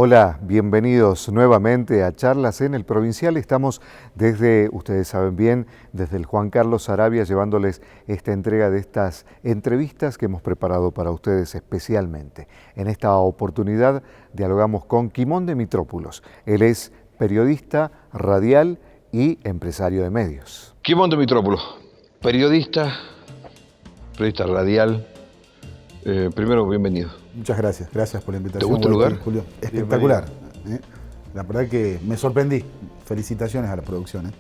Hola, bienvenidos nuevamente a Charlas en el Provincial. Estamos desde, ustedes saben bien, desde el Juan Carlos Saravia, llevándoles esta entrega de estas entrevistas que hemos preparado para ustedes especialmente. En esta oportunidad dialogamos con Quimón de Mitrópulos. Él es periodista radial y empresario de medios. Quimón de Mitrópulos, periodista radial. Primero, bienvenido. Muchas gracias, gracias por la invitación. ¿Te gusta el lugar? Julio. Espectacular. La verdad que me sorprendí. Felicitaciones a la producción.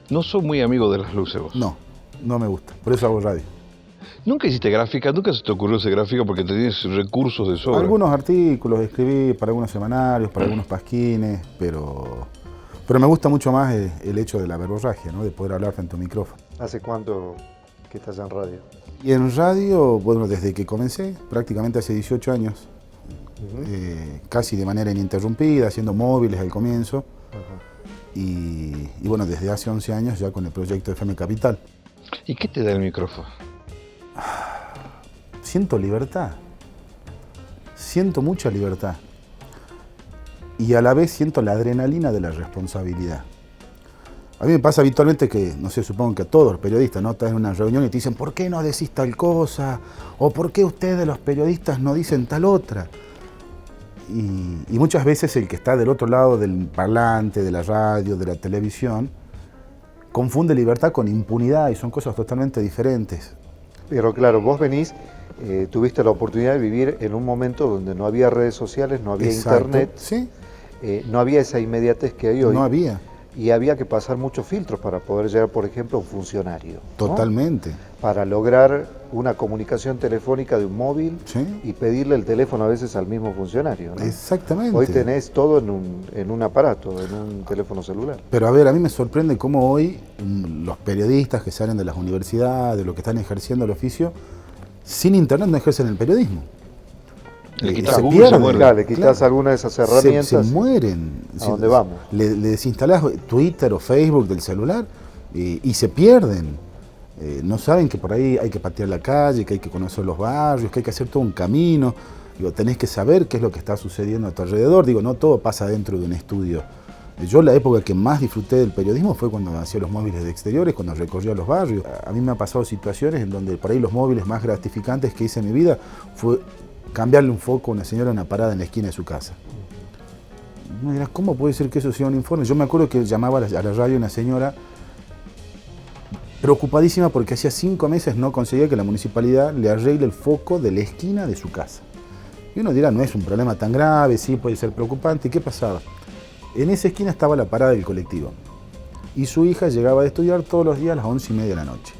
No soy muy amigo de las luces vos. No me gusta. Por eso hago radio. ¿Nunca hiciste gráfica? ¿Nunca se te ocurrió hacer gráfica porque tenés recursos de sobra? Algunos artículos escribí para algunos semanarios, para algunos pasquines, pero me gusta mucho más el hecho de la verborragia, ¿no? De poder hablar frente a un micrófono. ¿Hace cuánto que estás en radio? Y en radio, bueno, desde que comencé, prácticamente hace 18 años, casi de manera ininterrumpida, haciendo móviles al comienzo, y bueno, desde hace 11 años ya con el proyecto FM Capital. ¿Y qué te da el micrófono? Siento libertad, siento mucha libertad, y a la vez siento la adrenalina de la responsabilidad. A mí me pasa habitualmente que, no sé, supongo que a todos los periodistas, ¿no? Estás en una reunión y te dicen, ¿por qué no decís tal cosa? O ¿por qué ustedes los periodistas no dicen tal otra? Y muchas veces el que está del otro lado del parlante, de la radio, de la televisión, confunde libertad con impunidad y son cosas totalmente diferentes. Pero claro, vos venís, tuviste la oportunidad de vivir en un momento donde no había redes sociales, no había internet, ¿sí? No había esa inmediatez que hay hoy. No había. Y había que pasar muchos filtros para poder llegar, por ejemplo, a un funcionario, ¿no? Totalmente. Para lograr una comunicación telefónica de un móvil, ¿sí? Y pedirle el teléfono a veces al mismo funcionario, ¿no? Exactamente. Hoy tenés todo en un aparato, en un teléfono celular. Pero a ver, a mí me sorprende cómo hoy los periodistas que salen de las universidades, de lo que están ejerciendo el oficio, sin internet no ejercen el periodismo. Le quitas se Google, pierden, se mueren. Claro, le quitas alguna de esas herramientas. Se mueren. ¿A dónde vamos? Le desinstalás Twitter o Facebook del celular y se pierden. No saben que por ahí hay que patear la calle, que hay que conocer los barrios, que hay que hacer todo un camino. Digo, tenés que saber qué es lo que está sucediendo a tu alrededor. Digo, no todo pasa dentro de un estudio. Yo la época que más disfruté del periodismo fue cuando hacía los móviles de exteriores, cuando recorría los barrios. A mí me han pasado situaciones en donde por ahí los móviles más gratificantes que hice en mi vida fue cambiarle un foco a una señora en una parada en la esquina de su casa. Me dirás, ¿cómo puede ser que eso sea un informe? Yo me acuerdo que llamaba a la radio una señora preocupadísima porque hacía 5 meses no conseguía que la municipalidad le arregle el foco de la esquina de su casa. Y uno dirá, no es un problema tan grave, sí puede ser preocupante. ¿Y qué pasaba? En esa esquina estaba la parada del colectivo. Y su hija llegaba a estudiar todos los días a las 11:30 de la noche.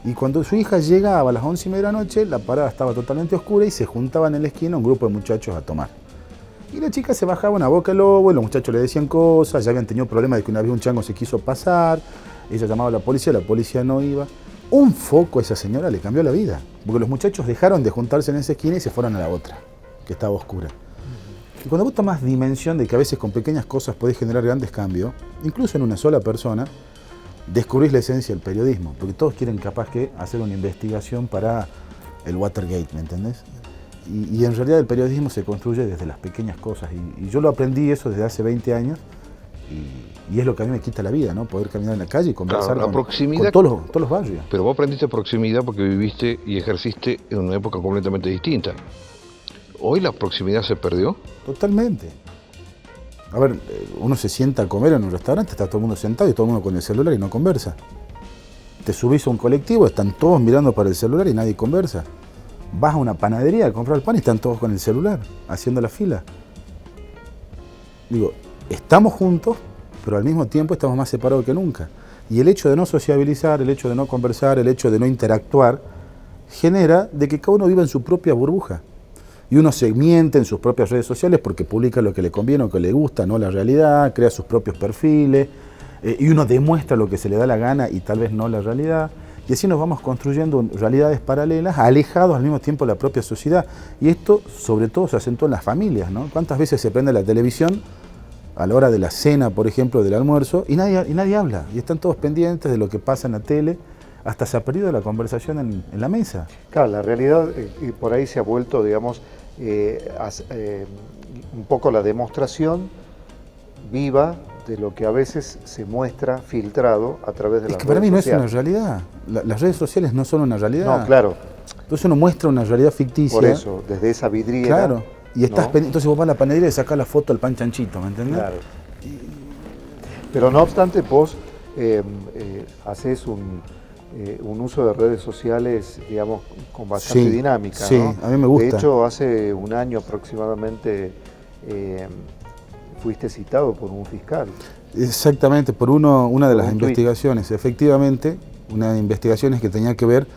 Y cuando su hija llegaba a las 11:30 de la noche, la parada estaba totalmente oscura y se juntaban en la esquina un grupo de muchachos a tomar. Y la chica se bajaba una boca al lobo y los muchachos le decían cosas, ya habían tenido problemas de que una vez un chango se quiso pasar, ella llamaba a la policía no iba. Un foco a esa señora le cambió la vida, porque los muchachos dejaron de juntarse en esa esquina y se fueron a la otra, que estaba oscura. Y cuando vos tomás dimensión de que a veces con pequeñas cosas podés generar grandes cambios, incluso en una sola persona, descubrís la esencia del periodismo, porque todos quieren capaz que hacer una investigación para el Watergate, ¿me entendés? Y en realidad el periodismo se construye desde las pequeñas cosas, y yo lo aprendí eso desde hace 20 años, y es lo que a mí me quita la vida, ¿no? Poder caminar en la calle y conversar con todos los barrios. Pero vos aprendiste proximidad porque viviste y ejerciste en una época completamente distinta. ¿Hoy la proximidad se perdió? Totalmente. A ver, uno se sienta a comer en un restaurante, está todo el mundo sentado y todo el mundo con el celular y no conversa. Te subís a un colectivo, están todos mirando para el celular y nadie conversa. Vas a una panadería a comprar el pan y están todos con el celular, haciendo la fila. Digo, estamos juntos, pero al mismo tiempo estamos más separados que nunca. Y el hecho de no sociabilizar, el hecho de no conversar, el hecho de no interactuar, genera de que cada uno viva en su propia burbuja. Y uno se miente en sus propias redes sociales porque publica lo que le conviene o que le gusta, no la realidad, crea sus propios perfiles, y uno demuestra lo que se le da la gana y tal vez no la realidad. Y así nos vamos construyendo realidades paralelas, alejados al mismo tiempo de la propia sociedad. Y esto, sobre todo, se acentúa en las familias, ¿no? ¿Cuántas veces se prende la televisión a la hora de la cena, por ejemplo, del almuerzo, y nadie habla? Y están todos pendientes de lo que pasa en la tele. Hasta se ha perdido la conversación en la mesa. Claro, la realidad, y por ahí se ha vuelto, digamos, un poco la demostración viva de lo que a veces se muestra filtrado a través de las redes sociales. Es que para mí no es una realidad. Las redes sociales no son una realidad. No, claro. Entonces uno muestra una realidad ficticia. Por eso, desde esa vidriera. Claro. Y estás ¿no? entonces vos vas a la panadería y sacás la foto al pan chanchito, ¿me entendés? Claro. Pero no obstante, vos haces un uso de redes sociales, digamos, con bastante dinámica, sí, ¿no? a mí me gusta. De hecho, hace un año aproximadamente fuiste citado por un fiscal. Exactamente, por una de las un tuit. investigaciones, efectivamente, una de investigaciones que tenía que ver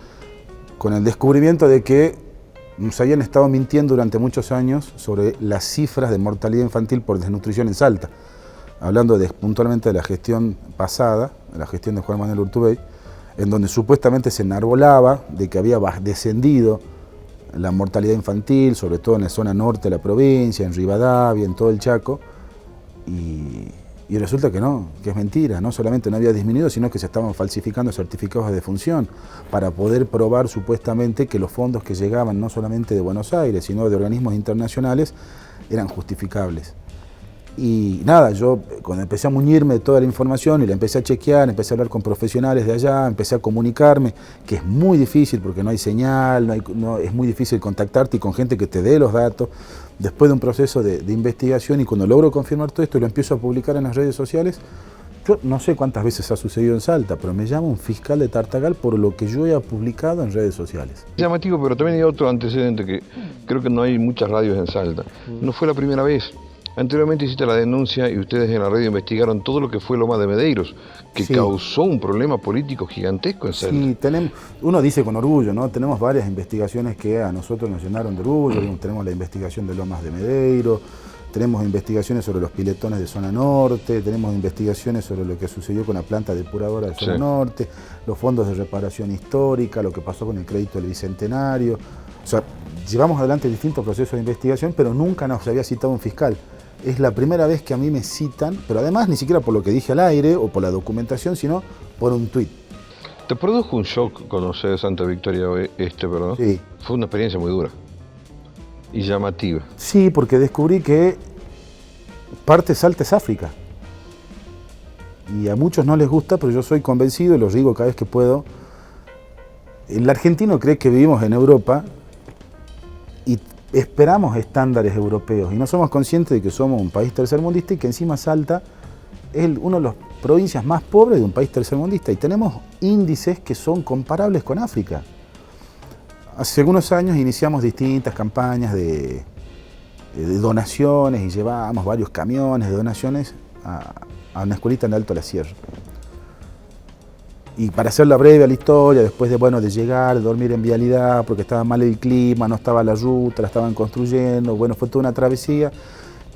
con el descubrimiento de que nos habían estado mintiendo durante muchos años sobre las cifras de mortalidad infantil por desnutrición en Salta. Hablando puntualmente de la gestión pasada, de la gestión de Juan Manuel Urtubey, en donde supuestamente se enarbolaba de que había descendido la mortalidad infantil, sobre todo en la zona norte de la provincia, en Rivadavia, en todo el Chaco, y resulta que no, que es mentira. No solamente no había disminuido, sino que se estaban falsificando certificados de defunción para poder probar supuestamente que los fondos que llegaban no solamente de Buenos Aires, sino de organismos internacionales, eran justificables. Y nada, yo cuando empecé a muñirme de toda la información y la empecé a chequear, empecé a hablar con profesionales de allá, empecé a comunicarme, que es muy difícil porque no hay señal, es muy difícil contactarte y con gente que te dé los datos. Después de un proceso de investigación y cuando logro confirmar todo esto y lo empiezo a publicar en las redes sociales, yo no sé cuántas veces ha sucedido en Salta, pero me llama un fiscal de Tartagal por lo que yo he publicado en redes sociales. Es llamativo, pero también hay otro antecedente que creo que no hay muchas radios en Salta. No fue la primera vez. Anteriormente hiciste la denuncia y ustedes en la radio investigaron todo lo que fue Loma de Medeiros, que causó un problema político gigantesco en Salta. Sí, uno dice con orgullo, ¿no? Tenemos varias investigaciones que a nosotros nos llenaron de orgullo. Tenemos la investigación de Lomas de Medeiros, tenemos investigaciones sobre los piletones de zona norte, tenemos investigaciones sobre lo que sucedió con la planta depuradora de zona norte, los fondos de reparación histórica, lo que pasó con el crédito del Bicentenario. O sea, llevamos adelante distintos procesos de investigación, pero nunca nos había citado un fiscal. Es la primera vez que a mí me citan, pero además ni siquiera por lo que dije al aire o por la documentación, sino por un tuit. ¿Te produjo un shock conocer Santa Victoria verdad? Sí. Fue una experiencia muy dura y llamativa. Sí, porque descubrí que parte Salta es África. Y a muchos no les gusta, pero yo soy convencido y lo digo cada vez que puedo. El argentino cree que vivimos en Europa y esperamos estándares europeos y no somos conscientes de que somos un país tercermundista y que encima Salta es una de las provincias más pobres de un país tercermundista y tenemos índices que son comparables con África. Hace algunos años iniciamos distintas campañas de donaciones y llevábamos varios camiones de donaciones a una escuelita en Alto la Sierra. Y para hacerla breve a la historia, después de llegar, de dormir en vialidad, porque estaba mal el clima, no estaba la ruta, la estaban construyendo, fue toda una travesía.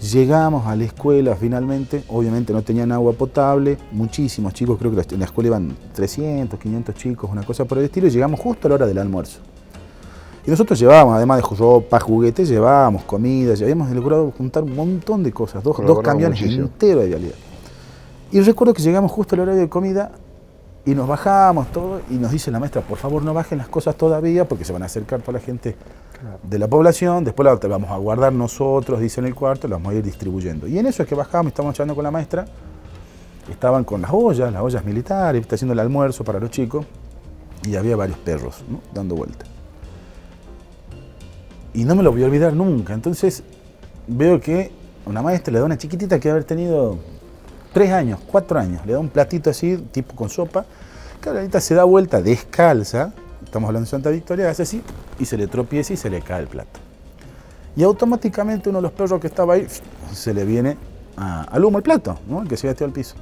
Llegamos a la escuela finalmente, obviamente no tenían agua potable, muchísimos chicos, creo que en la escuela iban 300, 500 chicos, una cosa por el estilo, y llegamos justo a la hora del almuerzo. Y nosotros llevábamos, además de ropa, juguetes, llevábamos comida, ya habíamos logrado juntar un montón de cosas, dos camiones enteros de vialidad. Y recuerdo que llegamos justo a la hora de comida, y nos bajamos todo y nos dice la maestra, por favor no bajen las cosas todavía porque se van a acercar toda la gente de la población, después la vamos a guardar nosotros, dice en el cuarto, la vamos a ir distribuyendo. Y en eso es que bajamos, estábamos charlando con la maestra, estaban con las ollas militares, está haciendo el almuerzo para los chicos y había varios perros, ¿no?, dando vuelta. Y no me lo voy a olvidar nunca, entonces veo que una maestra le da a una chiquitita que debe haber tenido 3 años, 4 años, le da un platito así, tipo con sopa, que ahorita se da vuelta descalza, estamos hablando de Santa Victoria, hace así, y se le tropieza y se le cae el plato. Y automáticamente uno de los perros que estaba ahí, se le viene al humo el plato, ¿no?, el que se había tirado al piso.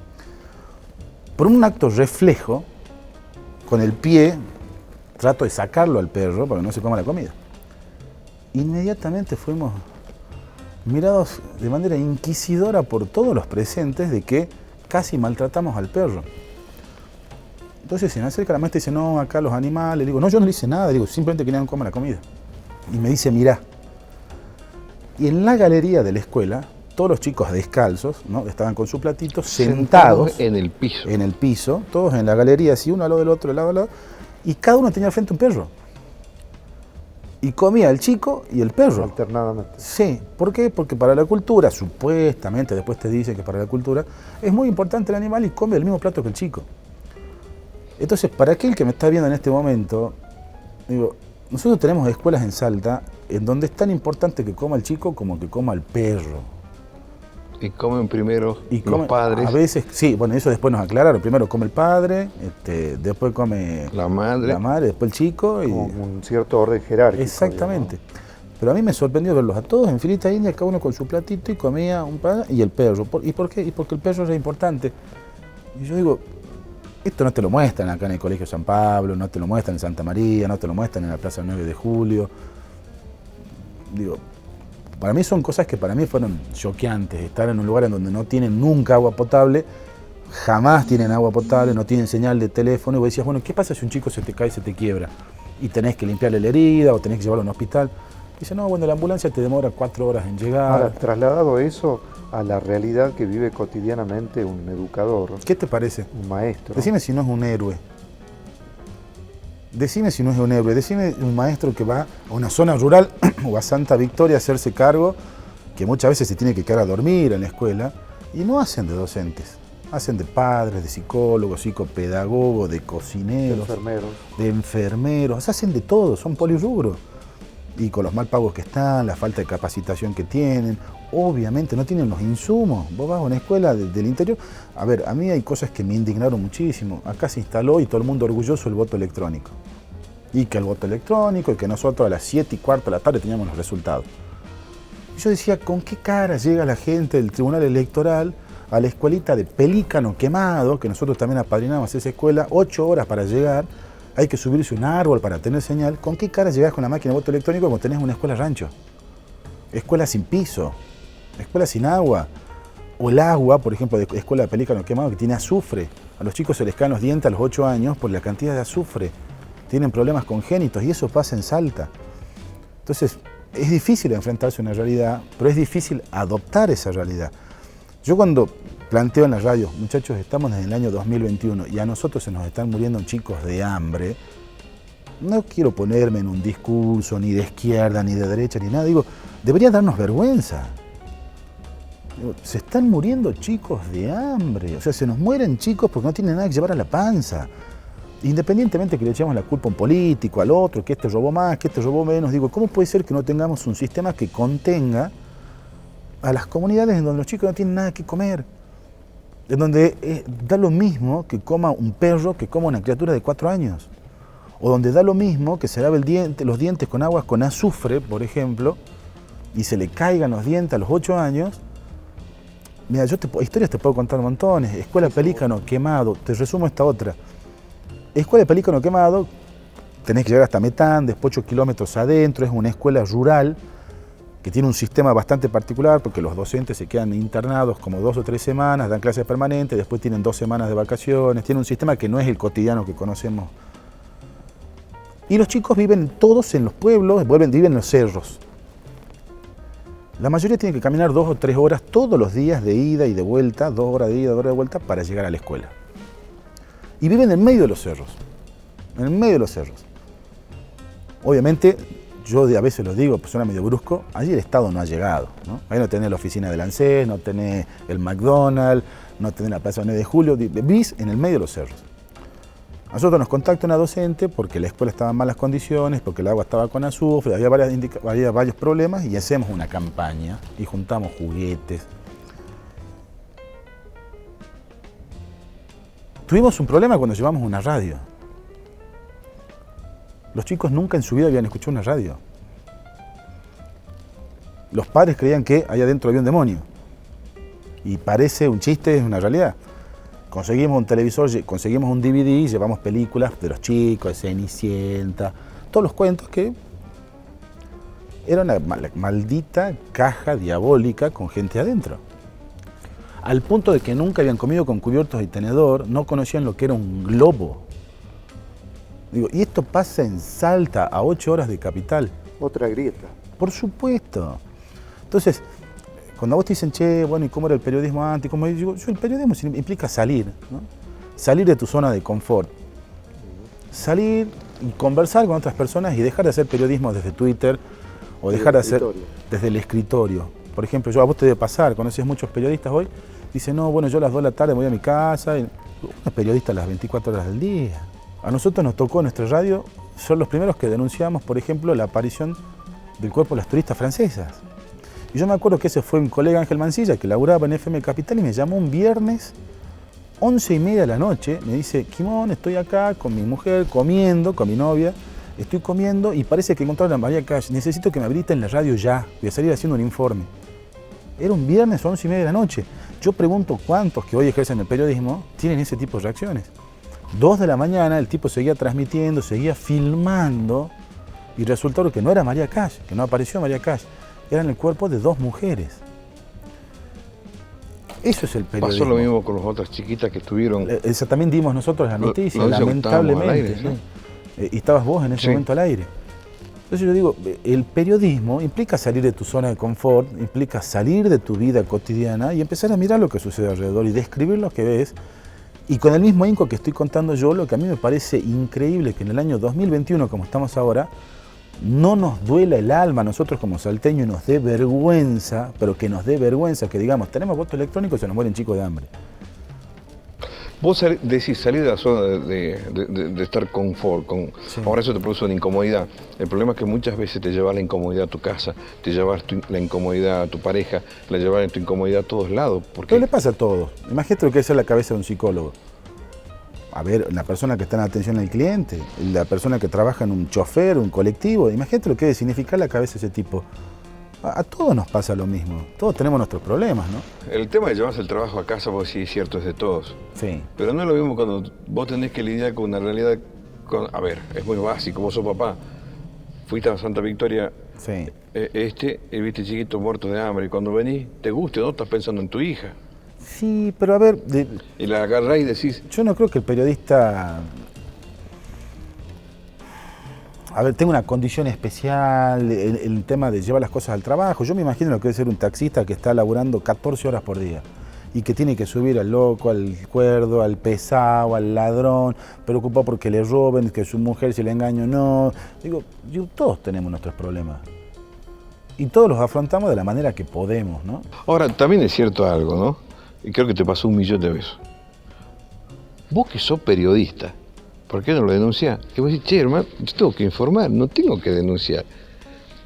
Por un acto reflejo, con el pie, trato de sacarlo al perro para que no se coma la comida. Inmediatamente fuimos mirados de manera inquisidora por todos los presentes de que casi maltratamos al perro. Entonces se me acerca la maestra y dice, no, acá los animales. Le digo, no, yo no le hice nada, digo, simplemente querían comer la comida. Y me dice, mirá. Y en la galería de la escuela, todos los chicos descalzos, ¿no?, estaban con su platito, sentados en el piso. En el piso, todos en la galería, así, uno al lado del otro, lado al lado, y cada uno tenía al frente un perro. Y comía el chico y el perro. Alternadamente. Sí, ¿por qué? Porque para la cultura, supuestamente, después te dicen que para la cultura, es muy importante el animal y come el mismo plato que el chico. Entonces, para aquel que me está viendo en este momento, digo, nosotros tenemos escuelas en Salta en donde es tan importante que coma el chico como que coma el perro. Y comen primero Y los padres, a veces, sí, bueno, eso después nos aclararon. Primero come el padre, después come la madre. después el chico. Y... Como un cierto orden jerárquico. Exactamente. Pero a mí me sorprendió verlos a todos en filita india, cada uno con su platito, y comía un pan y el perro. ¿Y por qué? Y porque el perro era importante. Y yo digo, esto no te lo muestran acá en el Colegio San Pablo, no te lo muestran en Santa María, no te lo muestran en la Plaza 9 de Julio. Digo, para mí son cosas que para mí fueron choqueantes. Estar en un lugar en donde no tienen nunca agua potable, jamás tienen agua potable, no tienen señal de teléfono. Y vos decías, bueno, ¿qué pasa si un chico se te cae y se te quiebra? Y tenés que limpiarle la herida o tenés que llevarlo a un hospital. Dice, no, bueno, la ambulancia te demora 4 horas en llegar. Ahora, trasladado eso a la realidad que vive cotidianamente un educador, ¿Qué te parece? un maestro. Decime si no es un héroe. Decime si no es un héroe. Decime un maestro que va a una zona rural o a Santa Victoria a hacerse cargo, que muchas veces se tiene que quedar a dormir en la escuela, y no hacen de docentes. Hacen de padres, de psicólogos, psicopedagogos, de cocineros, de enfermeros. Hacen de todo, son polirrubros. Y con los mal pagos que están, la falta de capacitación que tienen, obviamente no tienen los insumos. Vos vas a una escuela del interior. A ver, a mí hay cosas que me indignaron muchísimo. Acá se instaló y todo el mundo orgulloso el voto electrónico. Y que el voto electrónico, y que nosotros a las 7:15 de la tarde teníamos los resultados. Y yo decía, ¿con qué cara llega la gente del Tribunal Electoral a la escuelita de Pelícano Quemado, que nosotros también apadrinamos esa escuela, 8 horas para llegar? Hay que subirse un árbol para tener señal. ¿Con qué cara llegás con la máquina de voto electrónico cuando tenés una escuela rancho? Escuela sin piso, escuela sin agua. O el agua, por ejemplo, de escuela de Pelícano Quemado, que tiene azufre. A los chicos se les caen los dientes a los 8 años por la cantidad de azufre. Tienen problemas congénitos y eso pasa en Salta. Entonces, es difícil enfrentarse a una realidad, pero es difícil adoptar esa realidad. Yo cuando planteo en la radio, muchachos, estamos en el año 2021 y a nosotros se nos están muriendo chicos de hambre, no quiero ponerme en un discurso ni de izquierda, ni de derecha, ni nada. Digo, debería darnos vergüenza. Digo, se están muriendo chicos de hambre. O sea, se nos mueren chicos porque no tienen nada que llevar a la panza. Independientemente que le echemos la culpa a un político, al otro, que este robó más, que este robó menos. Digo, ¿cómo puede ser que no tengamos un sistema que contenga a las comunidades en donde los chicos no tienen nada que comer? En donde da lo mismo que coma un perro que coma una criatura de 4 años. O donde da lo mismo que se lave los dientes con aguas con azufre, por ejemplo, y se le caigan los dientes a los 8 años. Mira, historias te puedo contar montones. Escuela Pelícano Quemado, te resumo esta otra. Escuela de Pelícano Quemado, tenés que llegar hasta Metán, después 8 kilómetros adentro, es una escuela rural que tiene un sistema bastante particular porque los docentes se quedan internados como 2 o 3 semanas, dan clases permanentes, después tienen 2 semanas de vacaciones, tiene un sistema que no es el cotidiano que conocemos. Y los chicos viven todos en los pueblos, viven en los cerros. La mayoría tiene que caminar 2 o 3 horas todos los días de ida y de vuelta, 2 horas de ida, 2 horas de vuelta para llegar a la escuela. Y viven en medio de los cerros, en medio de los cerros. Obviamente, yo a veces lo digo, pues suena medio brusco, allí el Estado no ha llegado, ¿no? Ahí no tenés la oficina del ANSES, no tenés el McDonald's, no tenés la Plaza 9 de Julio, vivís en el medio de los cerros. A nosotros nos contacta una docente porque la escuela estaba en malas condiciones, porque el agua estaba con azufre, había varios problemas y hacemos una campaña y juntamos juguetes. Tuvimos un problema cuando llevamos una radio. Los chicos nunca en su vida habían escuchado una radio. Los padres creían que allá adentro había un demonio. Y parece un chiste, es una realidad. Conseguimos un televisor, conseguimos un DVD, llevamos películas de los chicos, de Cenicienta, todos los cuentos que era una maldita caja diabólica con gente adentro. Al punto de que nunca habían comido con cubiertos y tenedor, no conocían lo que era un globo. Digo, y esto pasa en Salta, a 8 horas de capital. Otra grieta. Por supuesto. Entonces, cuando a vos te dicen, che, bueno, ¿y cómo era el periodismo antes? Como yo digo, el periodismo implica salir, ¿no? Salir de tu zona de confort. Salir, y conversar con otras personas y dejar de hacer periodismo desde Twitter o dejar de hacer desde el escritorio. Por ejemplo, a vos te debe pasar, conoces muchos periodistas hoy, dicen, no, bueno, yo a las 2 de la tarde voy a mi casa. Uno es periodista a las 24 horas del día. A nosotros nos tocó en nuestra radio ser los primeros que denunciamos, por ejemplo, la aparición del cuerpo de las turistas francesas. Y yo me acuerdo que ese fue un colega, Ángel Mancilla, que laburaba en FM Capital y me llamó un viernes, 11:30 de la noche, me dice, Quimón, estoy acá con mi mujer, comiendo, con mi novia, estoy comiendo y parece que encontraron a María Cash, necesito que me habiliten la radio ya, voy a salir haciendo un informe. Era un viernes, 11:30 de la noche. Yo pregunto cuántos que hoy ejercen el periodismo tienen ese tipo de reacciones. 2 de la mañana el tipo seguía transmitiendo, seguía filmando y resultó que no era María Cash, que no apareció María Cash, eran el cuerpo de 2 mujeres. Eso es el periodismo. Pasó lo mismo con las otras chiquitas que estuvieron. Esa también dimos nosotros la noticia, lamentablemente. Aire, ¿no? Y estabas vos en ese momento al aire. Entonces yo digo, el periodismo implica salir de tu zona de confort, implica salir de tu vida cotidiana y empezar a mirar lo que sucede alrededor y describir lo que ves. Y con el mismo ahínco que estoy contando yo, lo que a mí me parece increíble que en el año 2021, como estamos ahora, no nos duela el alma a nosotros como salteños y nos dé vergüenza, pero que nos dé vergüenza que digamos, tenemos voto electrónico y se nos mueren chicos de hambre. Vos decís salir de la zona de estar confort, sí. Ahora eso te produce una incomodidad. El problema es que muchas veces te llevas la incomodidad a tu casa, te llevas la incomodidad a tu pareja, la llevas tu incomodidad a todos lados. Pero le pasa a todos. Imagínate lo que es la cabeza de un psicólogo. A ver, la persona que está en atención al cliente, la persona que trabaja en un chofer, un colectivo, imagínate lo que debe significar la cabeza de ese tipo. A todos nos pasa lo mismo, todos tenemos nuestros problemas, ¿no? El tema de llevarse el trabajo a casa, vos sí es cierto, es de todos. Sí. Pero no es lo mismo cuando vos tenés que lidiar con una realidad, a ver, es muy básico, vos sos papá, fuiste a Santa Victoria, sí. Y viste chiquito muerto de hambre, y cuando venís, te guste, ¿no? Estás pensando en tu hija. Sí, pero a ver... Y la agarrás y decís... Yo no creo que el periodista... A ver, tengo una condición especial, el tema de llevar las cosas al trabajo. Yo me imagino lo que debe ser un taxista que está laburando 14 horas por día y que tiene que subir al loco, al cuerdo, al pesado, al ladrón, preocupado porque le roben, que su mujer si le engaña o no. Digo, todos tenemos nuestros problemas y todos los afrontamos de la manera que podemos, ¿no? Ahora, también es cierto algo, ¿no? Y creo que te pasó 1.000.000 de veces. Vos que sos periodista, ¿por qué no lo denunciás? Y vos decís, che, hermano, yo tengo que informar, no tengo que denunciar.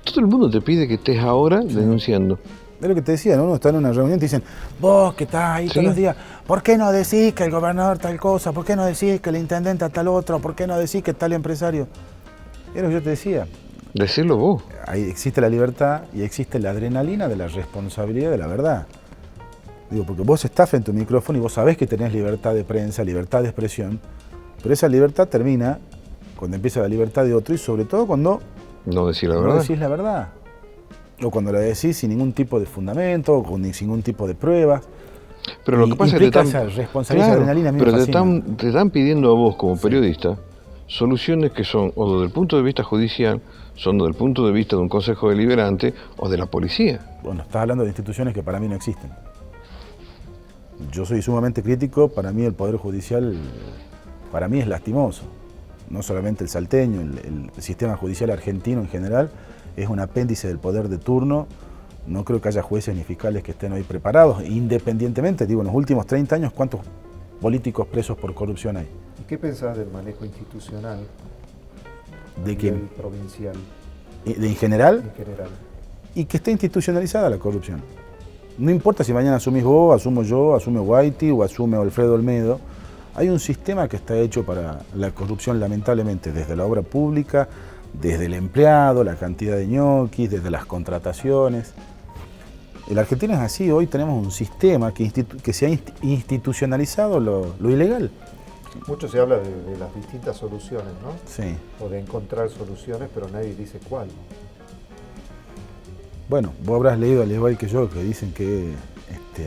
Todo el mundo te pide que estés ahora denunciando. Es lo que te decía, ¿no? Uno está en una reunión y te dicen, vos que estás ahí todos los días, ¿por qué no decís que el gobernador tal cosa? ¿Por qué no decís que el intendente tal otro? ¿Por qué no decís que tal empresario? Es lo que yo te decía. Decirlo vos. Ahí existe la libertad y existe la adrenalina de la responsabilidad de la verdad. Digo, porque vos estás frente a un micrófono y vos sabés que tenés libertad de prensa, libertad de expresión, pero esa libertad termina cuando empieza la libertad de otro y sobre todo cuando no decís la verdad. No decís la verdad. O cuando la decís sin ningún tipo de fundamento, o sin ningún tipo de pruebas. Pero lo que pasa es que esa responsabilidad, claro, adrenalina, pero te están pidiendo a vos como periodista soluciones que son o desde el punto de vista judicial, son desde el punto de vista de un consejo deliberante o de la policía. Bueno, estás hablando de instituciones que para mí no existen. Yo soy sumamente crítico, para mí el Poder Judicial, para mí es lastimoso. No solamente el salteño, el sistema judicial argentino en general, es un apéndice del poder de turno. No creo que haya jueces ni fiscales que estén hoy preparados, independientemente, digo, en los últimos 30 años, ¿cuántos políticos presos por corrupción hay? ¿Y qué pensás del manejo institucional? ¿De qué? Provincial. ¿En general? En general. Y que esté institucionalizada la corrupción. No importa si mañana asumís vos, asumo yo, asume Guaiti o asume Alfredo Olmedo. Hay un sistema que está hecho para la corrupción, lamentablemente, desde la obra pública, desde el empleado, la cantidad de ñoquis, desde las contrataciones. En la Argentina es así, hoy tenemos un sistema que se ha institucionalizado lo ilegal. Mucho se habla de las distintas soluciones, ¿no? Sí. O de encontrar soluciones, pero nadie dice cuál. Bueno, vos habrás leído al igual que yo que dicen que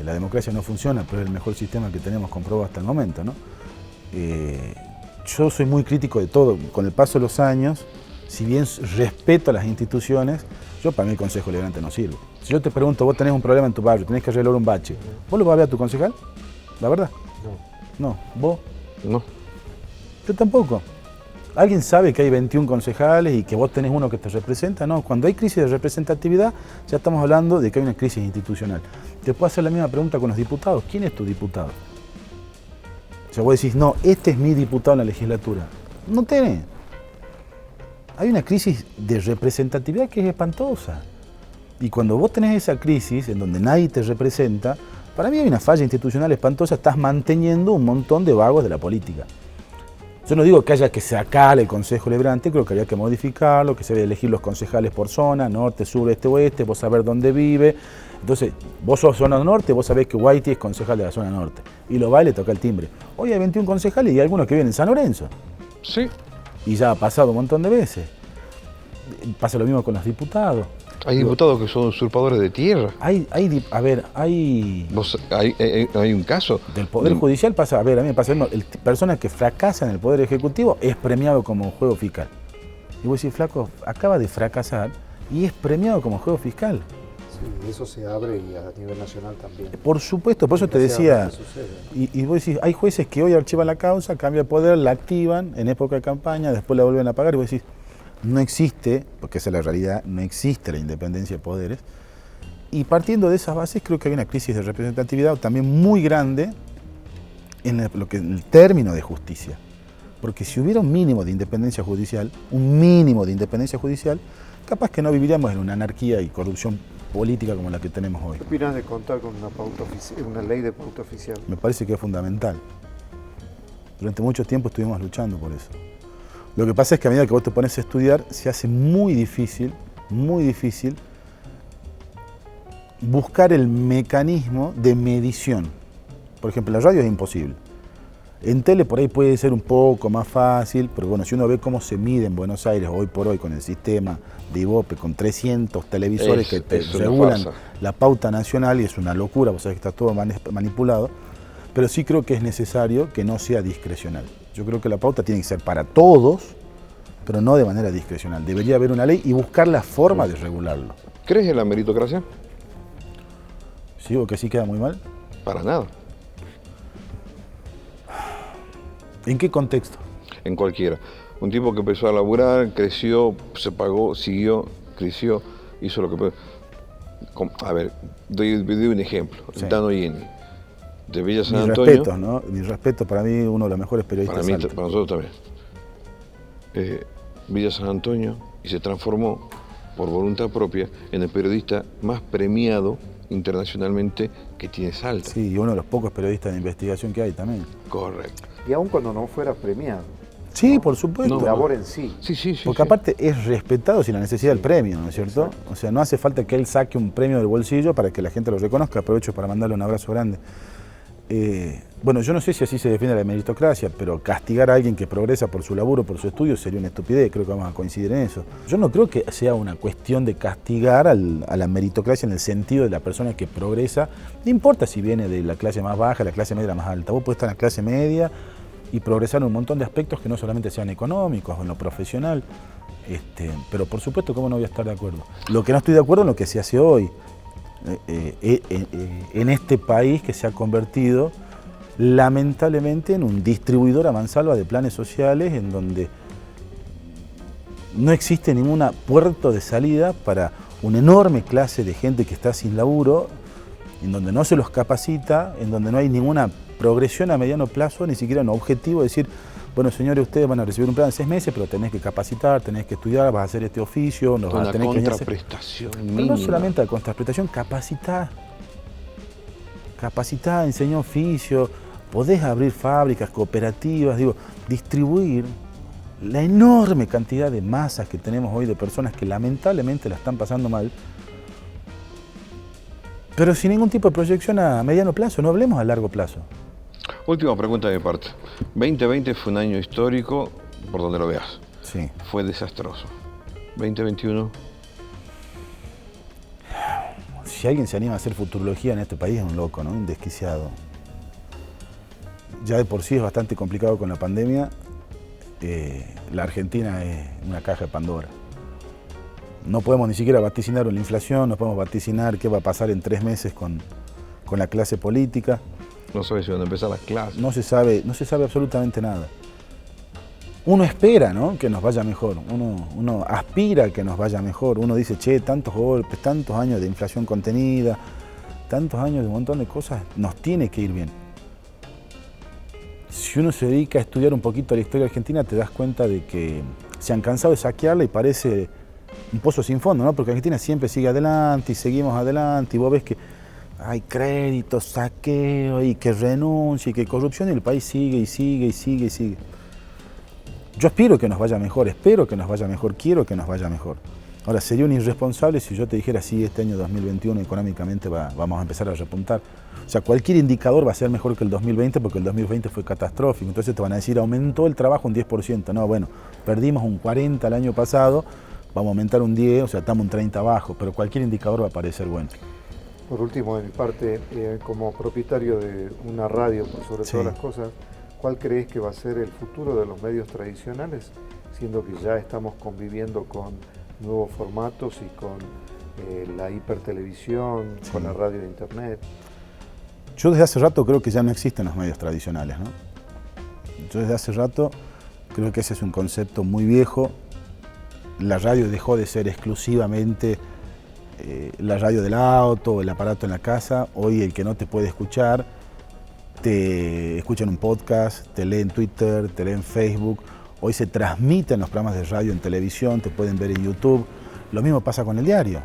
la democracia no funciona, pero es el mejor sistema que tenemos comprobado hasta el momento, ¿no? Yo soy muy crítico de todo. Con el paso de los años, si bien respeto a las instituciones, para mí el consejo deliberante no sirve. Si yo te pregunto, vos tenés un problema en tu barrio, tenés que arreglar un bache, ¿vos lo vas a ver a tu concejal? ¿La verdad? No. No. ¿Vos? No. Yo tampoco. ¿Alguien sabe que hay 21 concejales y que vos tenés uno que te representa? No, cuando hay crisis de representatividad ya estamos hablando de que hay una crisis institucional. Te puedo hacer la misma pregunta con los diputados. ¿Quién es tu diputado? O sea, vos decís, no, este es mi diputado en la legislatura. No tenés. Hay una crisis de representatividad que es espantosa. Y cuando vos tenés esa crisis en donde nadie te representa, para mí hay una falla institucional espantosa, estás manteniendo un montón de vagos de la política. Yo no digo que haya que sacar el Consejo Deliberante, creo que habría que modificarlo, que se debe elegir los concejales por zona, norte, sur, este, oeste, vos sabés dónde vive. Entonces, vos sos zona norte, vos sabés que Guaiti es concejal de la zona norte. Y lo va y le toca el timbre. Hoy hay 21 concejales y hay algunos que viven en San Lorenzo. Sí. Y ya ha pasado un montón de veces. Pasa lo mismo con los diputados. Hay diputados que son usurpadores de tierra. Hay un caso. Del Poder Judicial pasa, a mí me pasa persona que fracasa en el Poder Ejecutivo es premiado como juego fiscal. Y vos decís, flaco, acaba de fracasar y es premiado como juego fiscal. Sí, eso se abre y a nivel nacional también. Por supuesto, por eso te decía. Y vos decís, hay jueces que hoy archivan la causa, cambia el poder, la activan en época de campaña, después la vuelven a pagar y vos decís, no existe, porque esa es la realidad, no existe la independencia de poderes. Y partiendo de esas bases, creo que hay una crisis de representatividad también muy grande en el término de justicia. Porque si hubiera un mínimo de independencia judicial, capaz que no viviríamos en una anarquía y corrupción política como la que tenemos hoy. ¿Qué opinas de contar con una ley de pauta oficial? Me parece que es fundamental. Durante mucho tiempo estuvimos luchando por eso. Lo que pasa es que a medida que vos te pones a estudiar, se hace muy difícil buscar el mecanismo de medición. Por ejemplo, en la radio es imposible. En tele por ahí puede ser un poco más fácil, pero bueno, si uno ve cómo se mide en Buenos Aires hoy por hoy con el sistema de Ibope, con 300 televisores que te regulan la pauta nacional, y es una locura, vos sabés que está todo manipulado, pero sí creo que es necesario que no sea discrecional. Yo creo que la pauta tiene que ser para todos, pero no de manera discrecional. Debería haber una ley y buscar la forma de regularlo. ¿Crees en la meritocracia? ¿Sí o que sí queda muy mal? Para nada. ¿En qué contexto? En cualquiera. Un tipo que empezó a laburar, creció, se pagó, siguió, creció, hizo lo que puede. A ver, doy un ejemplo. Sí. Tano Ienni, de Villa San Antonio. Mis respetos, ¿no? Mi respeto, para mí uno de los mejores periodistas. Para nosotros también. Villa San Antonio, y se transformó por voluntad propia en el periodista más premiado internacionalmente que tiene Salta. Sí, y uno de los pocos periodistas de investigación que hay también. Correcto. Y aun cuando no fuera premiado. Sí, por supuesto. La labor en sí. Sí. Porque aparte es respetado sin la necesidad del premio, ¿no es cierto? Exacto. O sea, no hace falta que él saque un premio del bolsillo para que la gente lo reconozca. Aprovecho para mandarle un abrazo grande. Bueno, yo no sé si así se defiende la meritocracia, pero castigar a alguien que progresa por su laburo, por su estudio, sería una estupidez. Creo que vamos a coincidir en eso. Yo no creo que sea una cuestión de castigar a la meritocracia en el sentido de la persona que progresa. No importa si viene de la clase más baja, la clase media, la más alta. Vos podés estar en la clase media y progresar en un montón de aspectos que no solamente sean económicos o en lo profesional. Pero por supuesto, ¿cómo no voy a estar de acuerdo? Lo que no estoy de acuerdo es lo que se hace hoy. En este país que se ha convertido lamentablemente en un distribuidor a mansalva de planes sociales en donde no existe ninguna puerto de salida para una enorme clase de gente que está sin laburo, en donde no se los capacita, en donde no hay ninguna progresión a mediano plazo, ni siquiera un objetivo de decir, bueno, señores, ustedes van a recibir un plan de 6 meses, pero tenés que capacitar, tenés que estudiar, vas a hacer este oficio, nos vas a tener que venir a hacer... contraprestación mínima. Pero no solamente la contraprestación, capacitá, enseñá oficio, podés abrir fábricas, cooperativas, distribuir la enorme cantidad de masas que tenemos hoy de personas que lamentablemente la están pasando mal, pero sin ningún tipo de proyección a mediano plazo, no hablemos a largo plazo. Última pregunta de mi parte. 2020 fue un año histórico, por donde lo veas. Sí. Fue desastroso. 2021. Si alguien se anima a hacer futurología en este país es un loco, ¿no? Un desquiciado. Ya de por sí es bastante complicado con la pandemia. La Argentina es una caja de Pandora. No podemos ni siquiera vaticinar una inflación, no podemos vaticinar qué va a pasar en 3 meses con la clase política. No sabes si van a empezar las clases. No se sabe absolutamente nada. uno espera, ¿no?, que nos vaya mejor, uno aspira a que nos vaya mejor, uno dice, che, tantos golpes, tantos años de inflación contenida, tantos años de un montón de cosas, nos tiene que ir bien. Si uno se dedica a estudiar un poquito la historia argentina, te das cuenta de que se han cansado de saquearla y parece un pozo sin fondo, ¿no? Porque Argentina siempre sigue adelante y seguimos adelante y vos ves que hay crédito, saqueo y que renuncia y que corrupción y el país sigue y sigue y sigue y sigue. Yo aspiro que nos vaya mejor, espero que nos vaya mejor, quiero que nos vaya mejor. Ahora, sería un irresponsable si yo te dijera, sí, este año 2021 económicamente vamos a empezar a repuntar. O sea, cualquier indicador va a ser mejor que el 2020 porque el 2020 fue catastrófico. Entonces te van a decir, aumentó el trabajo un 10%. No, bueno, perdimos un 40% el año pasado, vamos a aumentar un 10%, o sea, estamos un 30% abajo, pero cualquier indicador va a parecer bueno. Por último, de mi parte, como propietario de una radio, por sobre todas las cosas, ¿cuál crees que va a ser el futuro de los medios tradicionales, siendo que ya estamos conviviendo con nuevos formatos y con la hipertelevisión, con la radio de internet? Yo desde hace rato creo que ya no existen los medios tradicionales, ¿no? Yo desde hace rato creo que ese es un concepto muy viejo. La radio dejó de ser exclusivamente la radio del auto o el aparato en la casa. Hoy el que no te puede escuchar, te escucha en un podcast, te lee en Twitter, te lee en Facebook. Hoy se transmiten los programas de radio en televisión, te pueden ver en YouTube. Lo mismo pasa con el diario.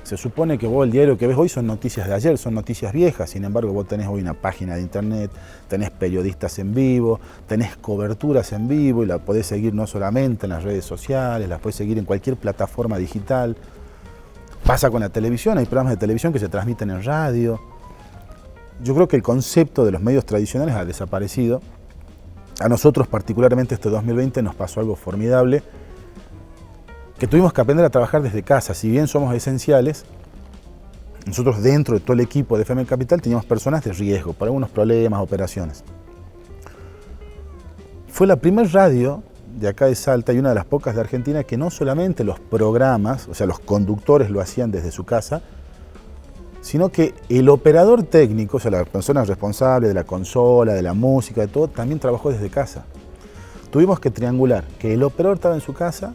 Se supone que vos el diario que ves hoy son noticias de ayer, son noticias viejas. Sin embargo, vos tenés hoy una página de internet, tenés periodistas en vivo, tenés coberturas en vivo y la podés seguir no solamente en las redes sociales, las podés seguir en cualquier plataforma digital. Pasa con la televisión, hay programas de televisión que se transmiten en radio. Yo creo que el concepto de los medios tradicionales ha desaparecido. A nosotros, particularmente este 2020, nos pasó algo formidable, que tuvimos que aprender a trabajar desde casa. Si bien somos esenciales, nosotros dentro de todo el equipo de FM Capital teníamos personas de riesgo por algunos problemas, operaciones. Fue la primera radio de acá de Salta y una de las pocas de Argentina que no solamente los programas, o sea, los conductores lo hacían desde su casa, sino que el operador técnico, o sea, la persona responsable de la consola, de la música, de todo, también trabajó desde casa. Tuvimos que triangular que el operador estaba en su casa,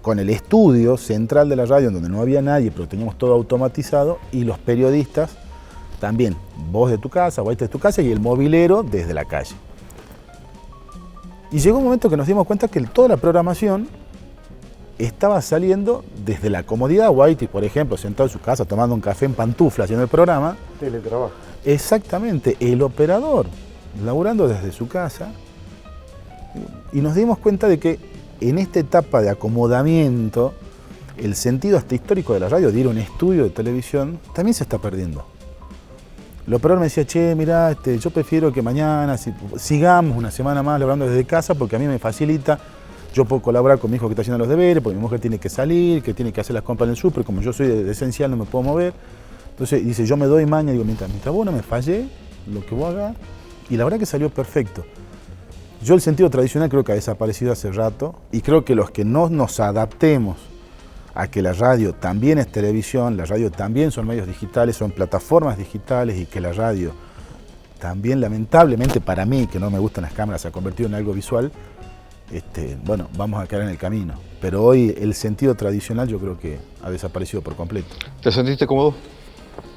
con el estudio central de la radio, en donde no había nadie, pero teníamos todo automatizado, y los periodistas también, vos de tu casa, vos de tu casa, y el mobilero desde la calle. Y llegó un momento que nos dimos cuenta que toda la programación estaba saliendo desde la comodidad. Whitey, por ejemplo, sentado en su casa tomando un café en pantuflas haciendo el programa. Teletrabajo. Exactamente, el operador laburando desde su casa. Y nos dimos cuenta de que en esta etapa de acomodamiento, el sentido hasta histórico de la radio, de ir a un estudio de televisión, también se está perdiendo. El operador me decía, che, mirá, yo prefiero que mañana sigamos una semana más laburando desde casa porque a mí me facilita. Yo puedo colaborar con mi hijo que está haciendo los deberes, porque mi mujer tiene que salir, que tiene que hacer las compras en el súper, como yo soy de esencial no me puedo mover. Entonces dice, yo me doy maña, digo, mientras vos no me fallé, lo que vos hagas, y la verdad que salió perfecto. Yo el sentido tradicional creo que ha desaparecido hace rato, y creo que los que no nos adaptemos a que la radio también es televisión, la radio también son medios digitales, son plataformas digitales, y que la radio también, lamentablemente para mí, que no me gustan las cámaras, se ha convertido en algo visual. Bueno, vamos a quedar en el camino. Pero hoy el sentido tradicional yo creo que ha desaparecido por completo. ¿Te sentiste cómodo?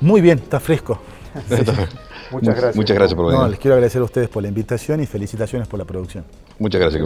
Muy bien, está fresco. Muchas gracias. Muchas gracias por venir. No, les quiero agradecer a ustedes por la invitación y felicitaciones por la producción. Muchas gracias.